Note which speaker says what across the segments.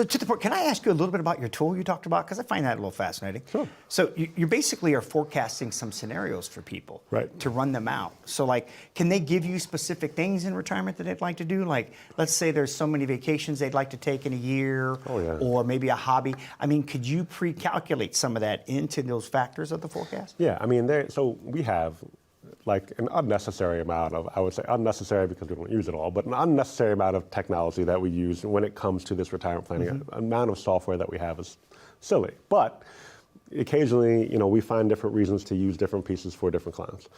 Speaker 1: So to the point, can I ask you a little bit about your tool you talked about? Because I find that a little fascinating.
Speaker 2: Sure.
Speaker 1: So you basically are forecasting some scenarios for people to run them out. So like, can they give you specific things in retirement that they'd like to do? Like, let's say there's so many vacations they'd like to take in a year, or maybe a hobby. I mean, could you pre-calculate some of that into those factors of the forecast?
Speaker 2: Yeah, I mean, so we have like an unnecessary amount of, I would say unnecessary because we don't use it all, but an unnecessary amount of technology that we use when it comes to this retirement planning. Amount of software that we have is silly, but occasionally, we find different reasons to use different pieces for different clients.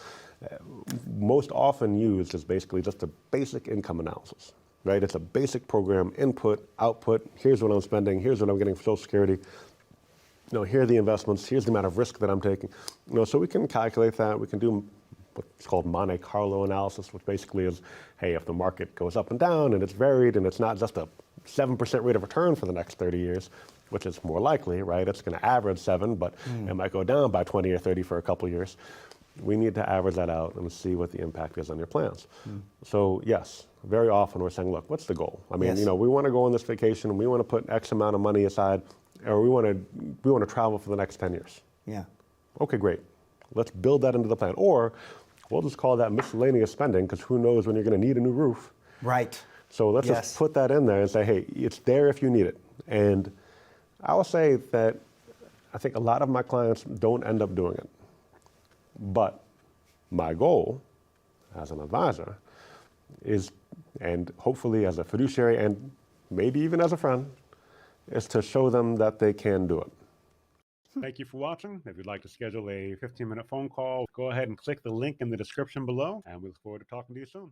Speaker 2: Most often used is basically just a basic income analysis, right? It's a basic program, input, output, here's what I'm spending, here's what I'm getting for Social Security, here are the investments, here's the amount of risk that I'm taking. So we can calculate that, we can do what's called Monte Carlo analysis, which basically is, hey, if the market goes up and down and it's varied and it's not just a 7% rate of return for the next 30 years, which is more likely, right? It's going to average 7, but it might go down by 20 or 30 for a couple of years. We need to average that out and see what the impact is on your plans. So yes, very often we're saying, look, what's the goal? I mean, we want to go on this vacation and we want to put X amount of money aside, or we want to travel for the next 10 years.
Speaker 1: Yeah.
Speaker 2: Okay, great. Let's build that into the plan. Or we'll just call that miscellaneous spending because who knows when you're going to need a new roof.
Speaker 1: Right.
Speaker 2: So let's just put that in there and say, hey, it's there if you need it. And I will say that I think a lot of my clients don't end up doing it. But my goal as an advisor is, and hopefully as a fiduciary and maybe even as a friend, is to show them that they can do it. Thank you for watching. If you'd like to schedule a 15-minute phone call, go ahead and click the link in the description below, and we look forward to talking to you soon.